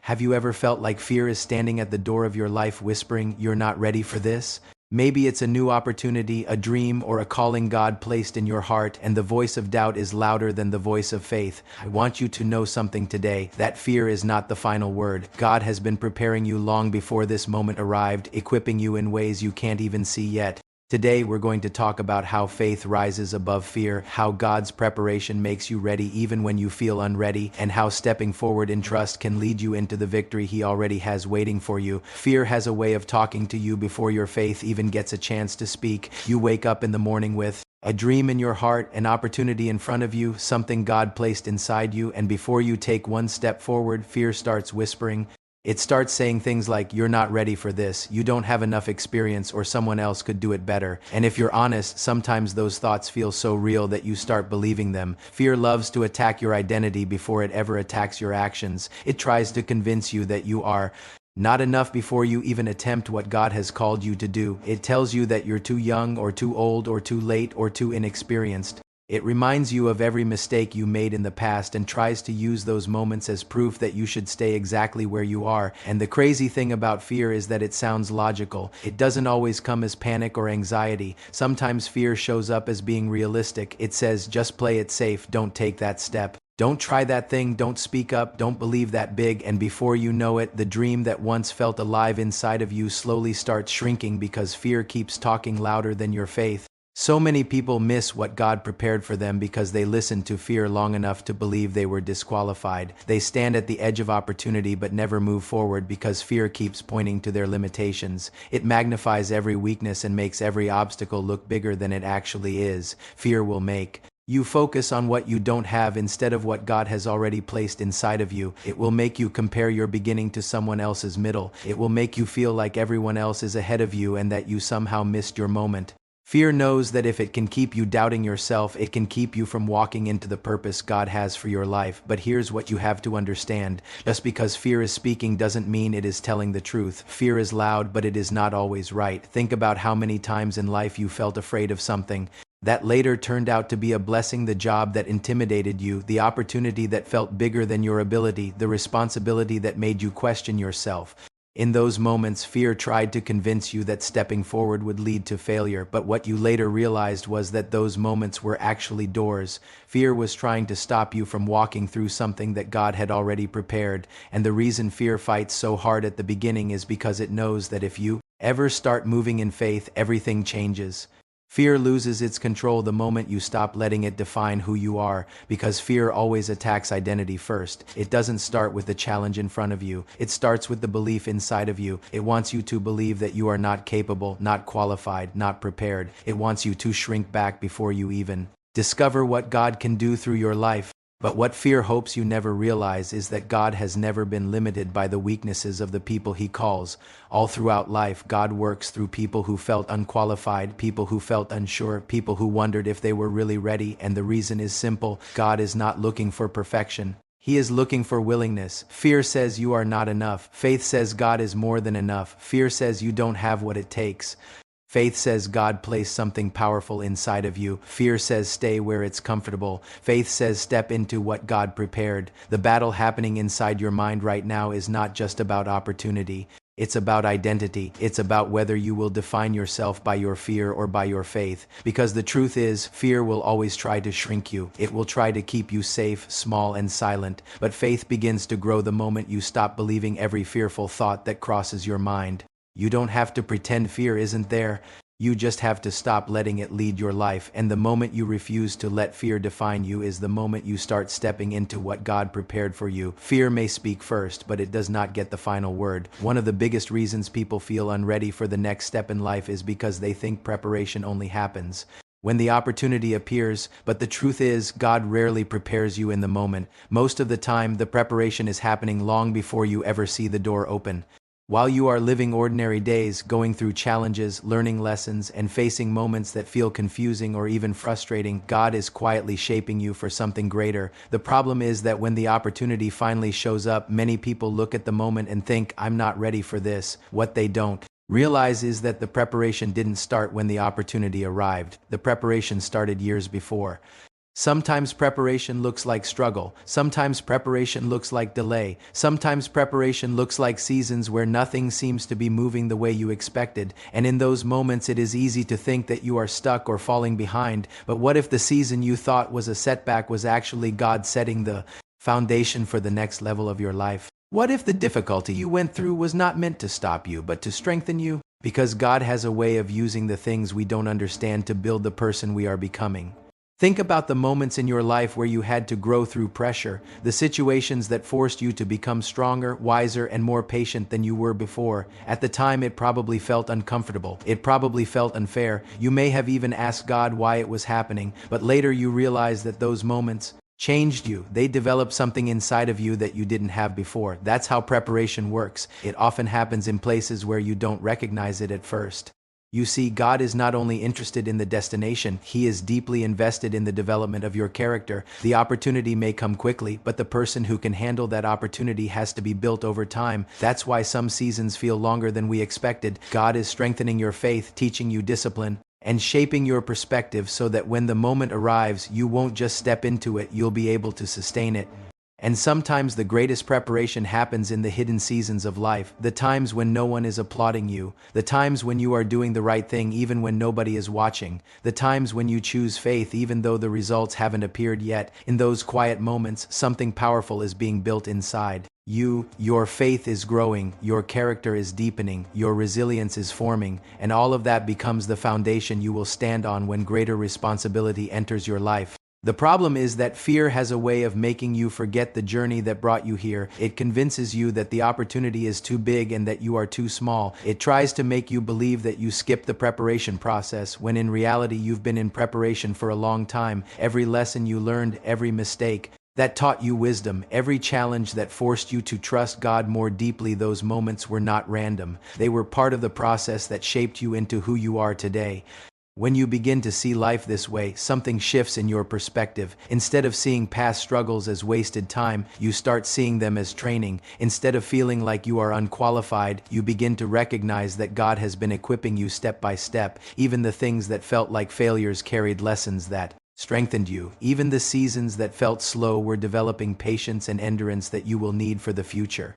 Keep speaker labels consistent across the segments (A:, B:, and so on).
A: Have you ever felt like fear is standing at the door of your life whispering, "You're not ready for this"? Maybe it's a new opportunity, a dream, or a calling God placed in your heart, and the voice of doubt is louder than the voice of faith. I want you to know something today. That fear is not the final word. God has been preparing you long before this moment arrived, equipping you in ways you can't even see yet. Today, we're going to talk about how faith rises above fear, how God's preparation makes you ready even when you feel unready, and how stepping forward in trust can lead you into the victory He already has waiting for you. Fear has a way of talking to you before your faith even gets a chance to speak. You wake up in the morning with a dream in your heart, an opportunity in front of you, something God placed inside you, and before you take one step forward, fear starts whispering. It starts saying things like, "You're not ready for this, you don't have enough experience, or someone else could do it better." And if you're honest, sometimes those thoughts feel so real that you start believing them. Fear loves to attack your identity before it ever attacks your actions. It tries to convince you that you are not enough before you even attempt what God has called you to do. It tells you that you're too young, or too old, or too late, or too inexperienced. It reminds you of every mistake you made in the past and tries to use those moments as proof that you should stay exactly where you are. And the crazy thing about fear is that it sounds logical. It doesn't always come as panic or anxiety. Sometimes fear shows up as being realistic. It says, "Just play it safe, don't take that step. Don't try that thing, don't speak up, don't believe that big," and before you know it, the dream that once felt alive inside of you slowly starts shrinking because fear keeps talking louder than your faith. So many people miss what God prepared for them because they listened to fear long enough to believe they were disqualified. They stand at the edge of opportunity but never move forward because fear keeps pointing to their limitations. It magnifies every weakness and makes every obstacle look bigger than it actually is. Fear will make you focus on what you don't have instead of what God has already placed inside of you. It will make you compare your beginning to someone else's middle. It will make you feel like everyone else is ahead of you and that you somehow missed your moment. Fear knows that if it can keep you doubting yourself, it can keep you from walking into the purpose God has for your life. But here's what you have to understand. Just because fear is speaking doesn't mean it is telling the truth. Fear is loud, but it is not always right. Think about how many times in life you felt afraid of something that later turned out to be a blessing: the job that intimidated you, the opportunity that felt bigger than your ability, the responsibility that made you question yourself. In those moments, fear tried to convince you that stepping forward would lead to failure, but what you later realized was that those moments were actually doors. Fear was trying to stop you from walking through something that God had already prepared, and the reason fear fights so hard at the beginning is because it knows that if you ever start moving in faith, everything changes. Fear loses its control the moment you stop letting it define who you are, because fear always attacks identity first. It doesn't start with the challenge in front of you. It starts with the belief inside of you. It wants you to believe that you are not capable, not qualified, not prepared. It wants you to shrink back before you even discover what God can do through your life. But what fear hopes you never realize is that God has never been limited by the weaknesses of the people He calls. All throughout life, God works through people who felt unqualified, people who felt unsure, people who wondered if they were really ready, and the reason is simple: God is not looking for perfection. He is looking for willingness. Fear says you are not enough. Faith says God is more than enough. Fear says you don't have what it takes. Faith says God placed something powerful inside of you. Fear says stay where it's comfortable. Faith says step into what God prepared. The battle happening inside your mind right now is not just about opportunity. It's about identity. It's about whether you will define yourself by your fear or by your faith. Because the truth is, fear will always try to shrink you. It will try to keep you safe, small, and silent. But faith begins to grow the moment you stop believing every fearful thought that crosses your mind. You don't have to pretend fear isn't there. You just have to stop letting it lead your life. And the moment you refuse to let fear define you is the moment you start stepping into what God prepared for you. Fear may speak first, but it does not get the final word. One of the biggest reasons people feel unready for the next step in life is because they think preparation only happens when the opportunity appears. But the truth is, God rarely prepares you in the moment. Most of the time, the preparation is happening long before you ever see the door open. While you are living ordinary days, going through challenges, learning lessons, and facing moments that feel confusing or even frustrating, God is quietly shaping you for something greater. The problem is that when the opportunity finally shows up, many people look at the moment and think, "I'm not ready for this." What they don't realize is that the preparation didn't start when the opportunity arrived. The preparation started years before. Sometimes preparation looks like struggle. Sometimes preparation looks like delay. Sometimes preparation looks like seasons where nothing seems to be moving the way you expected. And in those moments, it is easy to think that you are stuck or falling behind. But what if the season you thought was a setback was actually God setting the foundation for the next level of your life? What if the difficulty you went through was not meant to stop you, but to strengthen you? Because God has a way of using the things we don't understand to build the person we are becoming. Think about the moments in your life where you had to grow through pressure, the situations that forced you to become stronger, wiser, and more patient than you were before. At the time, it probably felt uncomfortable. It probably felt unfair. You may have even asked God why it was happening, but later you realized that those moments changed you. They developed something inside of you that you didn't have before. That's how preparation works. It often happens in places where you don't recognize it at first. You see, God is not only interested in the destination, He is deeply invested in the development of your character. The opportunity may come quickly, but the person who can handle that opportunity has to be built over time. That's why some seasons feel longer than we expected. God is strengthening your faith, teaching you discipline, and shaping your perspective so that when the moment arrives, you won't just step into it, you'll be able to sustain it. And sometimes the greatest preparation happens in the hidden seasons of life, the times when no one is applauding you, the times when you are doing the right thing even when nobody is watching, the times when you choose faith even though the results haven't appeared yet. In those quiet moments, something powerful is being built inside you. Your faith is growing, your character is deepening, your resilience is forming, and all of that becomes the foundation you will stand on when greater responsibility enters your life. The problem is that fear has a way of making you forget the journey that brought you here. It convinces you that the opportunity is too big and that you are too small. It tries to make you believe that you skipped the preparation process, when in reality you've been in preparation for a long time. Every lesson you learned, every mistake that taught you wisdom, every challenge that forced you to trust God more deeply, those moments were not random. They were part of the process that shaped you into who you are today. When you begin to see life this way, something shifts in your perspective. Instead of seeing past struggles as wasted time, you start seeing them as training. Instead of feeling like you are unqualified, you begin to recognize that God has been equipping you step by step. Even the things that felt like failures carried lessons that strengthened you. Even the seasons that felt slow were developing patience and endurance that you will need for the future.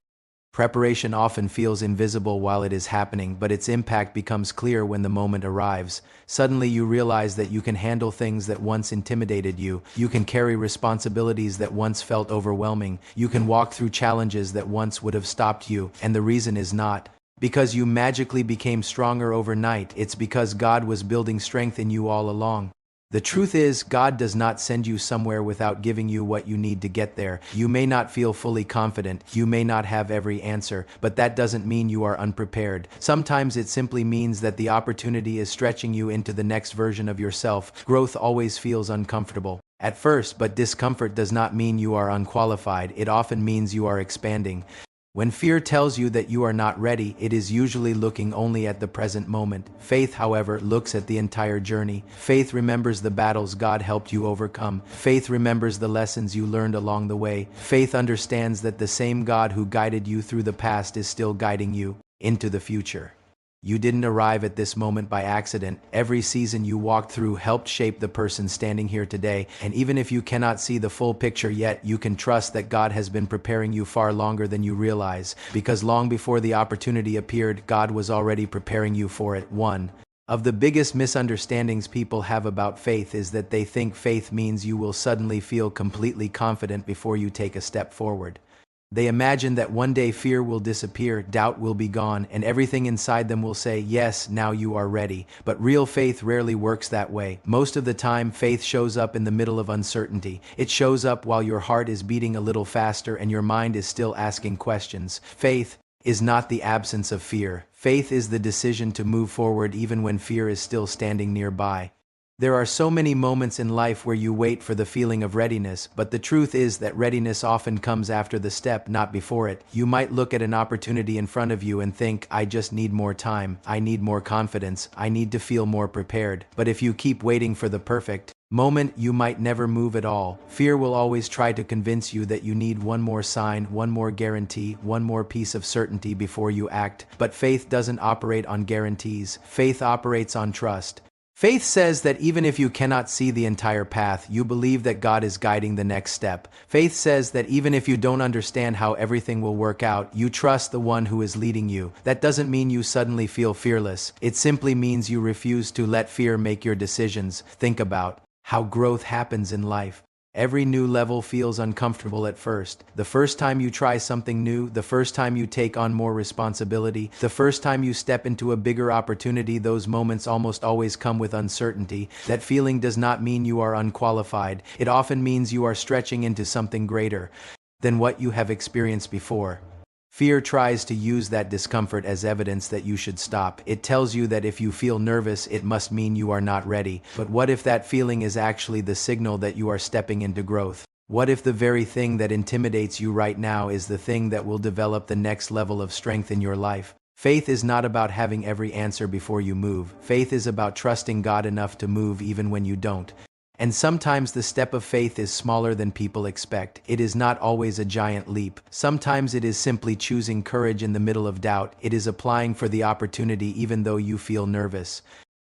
A: Preparation often feels invisible while it is happening, but its impact becomes clear when the moment arrives. Suddenly you realize that you can handle things that once intimidated you. You can carry responsibilities that once felt overwhelming. You can walk through challenges that once would have stopped you. And the reason is not because you magically became stronger overnight. It's because God was building strength in you all along. The truth is, God does not send you somewhere without giving you what you need to get there. You may not feel fully confident, you may not have every answer, but that doesn't mean you are unprepared. Sometimes it simply means that the opportunity is stretching you into the next version of yourself. Growth always feels uncomfortable at first, but discomfort does not mean you are unqualified. It often means you are expanding. When fear tells you that you are not ready, it is usually looking only at the present moment. Faith, however, looks at the entire journey. Faith remembers the battles God helped you overcome. Faith remembers the lessons you learned along the way. Faith understands that the same God who guided you through the past is still guiding you into the future. You didn't arrive at this moment by accident. Every season you walked through helped shape the person standing here today. And even if you cannot see the full picture yet, you can trust that God has been preparing you far longer than you realize. Because long before the opportunity appeared, God was already preparing you for it. One of the biggest misunderstandings people have about faith is that they think faith means you will suddenly feel completely confident before you take a step forward. They imagine that one day fear will disappear, doubt will be gone, and everything inside them will say, yes, now you are ready. But real faith rarely works that way. Most of the time, faith shows up in the middle of uncertainty. It shows up while your heart is beating a little faster and your mind is still asking questions. Faith is not the absence of fear. Faith is the decision to move forward even when fear is still standing nearby. There are so many moments in life where you wait for the feeling of readiness, but the truth is that readiness often comes after the step, not before it. You might look at an opportunity in front of you and think, I just need more time, I need more confidence, I need to feel more prepared. But if you keep waiting for the perfect moment, you might never move at all. Fear will always try to convince you that you need one more sign, one more guarantee, one more piece of certainty before you act. But faith doesn't operate on guarantees. Faith operates on trust. Faith says that even if you cannot see the entire path, you believe that God is guiding the next step. Faith says that even if you don't understand how everything will work out, you trust the one who is leading you. That doesn't mean you suddenly feel fearless. It simply means you refuse to let fear make your decisions. Think about how growth happens in life. Every new level feels uncomfortable at first. The first time you try something new, the first time you take on more responsibility, the first time you step into a bigger opportunity, those moments almost always come with uncertainty. That feeling does not mean you are unqualified. It often means you are stretching into something greater than what you have experienced before. Fear tries to use that discomfort as evidence that you should stop. It tells you that if you feel nervous, it must mean you are not ready. But what if that feeling is actually the signal that you are stepping into growth? What if the very thing that intimidates you right now is the thing that will develop the next level of strength in your life? Faith is not about having every answer before you move. Faith is about trusting God enough to move even when you don't. And sometimes the step of faith is smaller than people expect. It is not always a giant leap. Sometimes it is simply choosing courage in the middle of doubt. It is applying for the opportunity even though you feel nervous.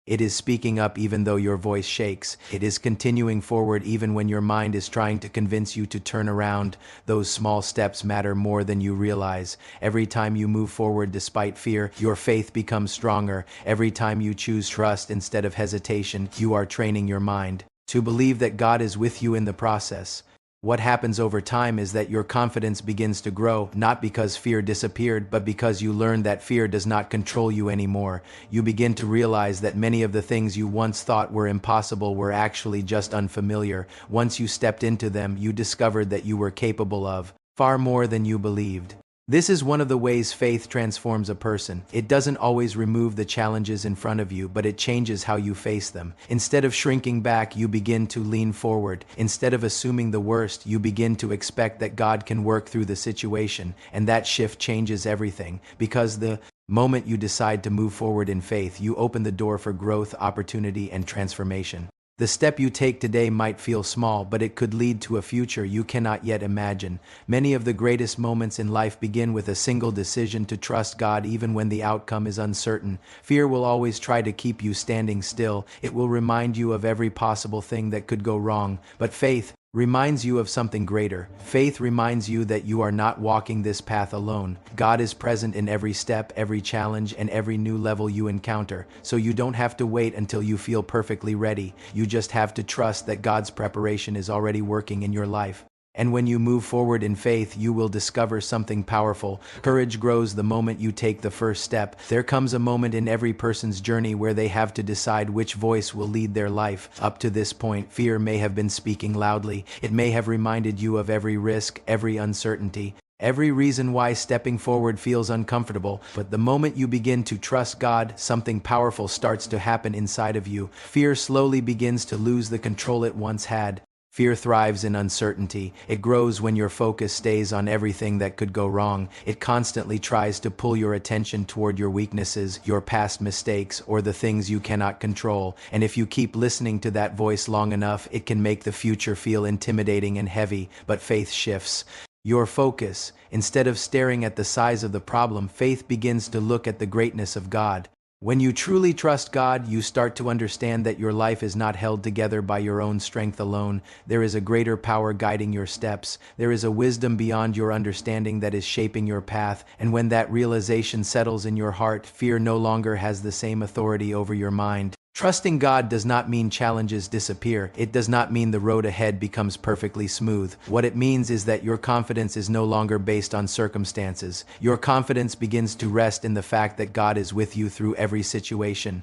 A: It is speaking up even though your voice shakes. It is continuing forward even when your mind is trying to convince you to turn around. Those small steps matter more than you realize. Every time you move forward despite fear, your faith becomes stronger. Every time you choose trust instead of hesitation, you are training your mind to believe that God is with you in the process. What happens over time is that your confidence begins to grow, not because fear disappeared, but because you learn that fear does not control you anymore. You begin to realize that many of the things you once thought were impossible were actually just unfamiliar. Once you stepped into them, you discovered that you were capable of far more than you believed. This is one of the ways faith transforms a person. It doesn't always remove the challenges in front of you, but it changes how you face them. Instead of shrinking back, you begin to lean forward. Instead of assuming the worst, you begin to expect that God can work through the situation. And that shift changes everything, because the moment you decide to move forward in faith, you open the door for growth, opportunity, and transformation. The step you take today might feel small, but it could lead to a future you cannot yet imagine. Many of the greatest moments in life begin with a single decision to trust God even when the outcome is uncertain. Fear will always try to keep you standing still. It will remind you of every possible thing that could go wrong. But faith reminds you of something greater. Faith reminds you that you are not walking this path alone. God is present in every step, every challenge, and every new level you encounter. So you don't have to wait until you feel perfectly ready. You just have to trust that God's preparation is already working in your life. And when you move forward in faith, you will discover something powerful. Courage grows the moment you take the first step. There comes a moment in every person's journey where they have to decide which voice will lead their life. Up to this point, fear may have been speaking loudly. It may have reminded you of every risk, every uncertainty, every reason why stepping forward feels uncomfortable. But the moment you begin to trust God, something powerful starts to happen inside of you. Fear slowly begins to lose the control it once had. Fear thrives in uncertainty. It grows when your focus stays on everything that could go wrong. It constantly tries to pull your attention toward your weaknesses, your past mistakes, or the things you cannot control. And if you keep listening to that voice long enough, it can make the future feel intimidating and heavy. But faith shifts your focus. Instead of staring at the size of the problem, faith begins to look at the greatness of God. When you truly trust God, you start to understand that your life is not held together by your own strength alone. There is a greater power guiding your steps. There is a wisdom beyond your understanding that is shaping your path. And when that realization settles in your heart, fear no longer has the same authority over your mind. Trusting God does not mean challenges disappear. It does not mean the road ahead becomes perfectly smooth. What it means is that your confidence is no longer based on circumstances. Your confidence begins to rest in the fact that God is with you through every situation.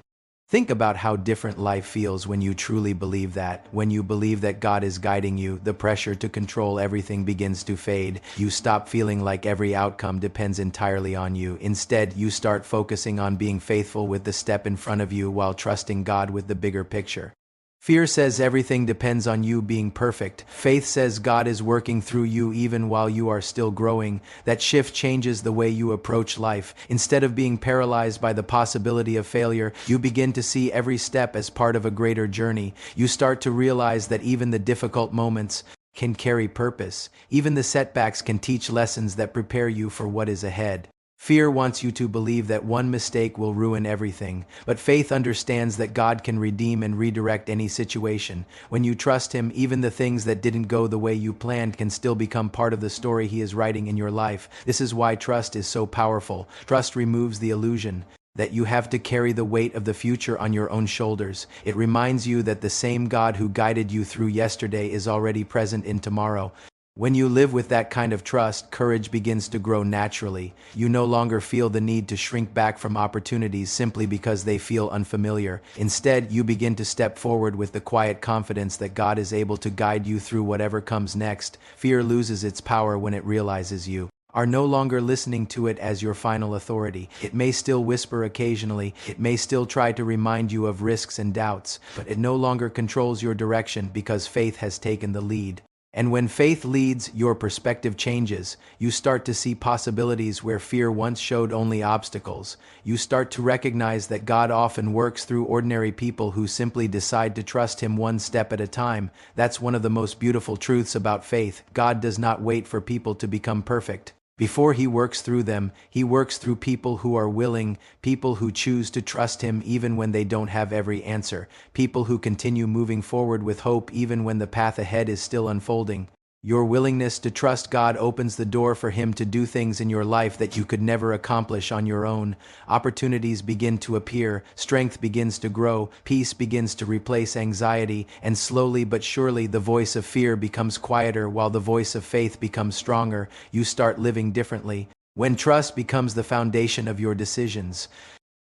A: Think about how different life feels when you truly believe that. When you believe that God is guiding you, the pressure to control everything begins to fade. You stop feeling like every outcome depends entirely on you. Instead, you start focusing on being faithful with the step in front of you while trusting God with the bigger picture. Fear says everything depends on you being perfect. Faith says God is working through you even while you are still growing. That shift changes the way you approach life. Instead of being paralyzed by the possibility of failure, you begin to see every step as part of a greater journey. You start to realize that even the difficult moments can carry purpose. Even the setbacks can teach lessons that prepare you for what is ahead. Fear wants you to believe that one mistake will ruin everything, but faith understands that God can redeem and redirect any situation. When you trust Him, even the things that didn't go the way you planned can still become part of the story He is writing in your life. This is why trust is so powerful. Trust removes the illusion that you have to carry the weight of the future on your own shoulders. It reminds you that the same God who guided you through yesterday is already present in tomorrow. When you live with that kind of trust, courage begins to grow naturally. You no longer feel the need to shrink back from opportunities simply because they feel unfamiliar. Instead, you begin to step forward with the quiet confidence that God is able to guide you through whatever comes next. Fear loses its power when it realizes you are no longer listening to it as your final authority. It may still whisper occasionally, it may still try to remind you of risks and doubts, but it no longer controls your direction because faith has taken the lead. And when faith leads, your perspective changes. You start to see possibilities where fear once showed only obstacles. You start to recognize that God often works through ordinary people who simply decide to trust Him one step at a time. That's one of the most beautiful truths about faith. God does not wait for people to become perfect. Before He works through them, He works through people who are willing, people who choose to trust Him even when they don't have every answer, people who continue moving forward with hope even when the path ahead is still unfolding. Your willingness to trust God opens the door for Him to do things in your life that you could never accomplish on your own. Opportunities begin to appear, strength begins to grow, peace begins to replace anxiety, and slowly but surely the voice of fear becomes quieter while the voice of faith becomes stronger. You start living differently. When trust becomes the foundation of your decisions,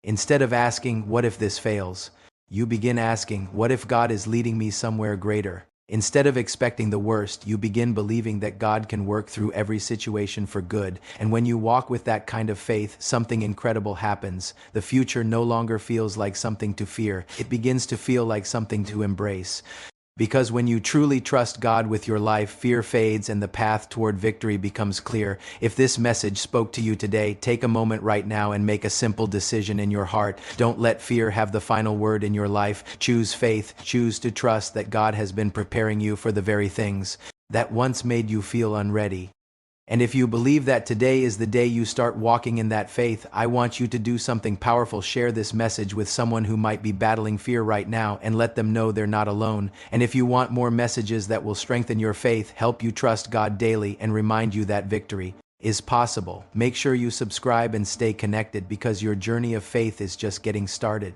A: instead of asking, "What if this fails?" you begin asking, "What if God is leading me somewhere greater?" Instead of expecting the worst, you begin believing that God can work through every situation for good. And when you walk with that kind of faith, something incredible happens. The future no longer feels like something to fear. It begins to feel like something to embrace. Because when you truly trust God with your life, fear fades and the path toward victory becomes clear. If this message spoke to you today, take a moment right now and make a simple decision in your heart. Don't let fear have the final word in your life. Choose faith. Choose to trust that God has been preparing you for the very things that once made you feel unready. And if you believe that today is the day you start walking in that faith, I want you to do something powerful. Share this message with someone who might be battling fear right now and let them know they're not alone. And if you want more messages that will strengthen your faith, help you trust God daily, and remind you that victory is possible, make sure you subscribe and stay connected because your journey of faith is just getting started.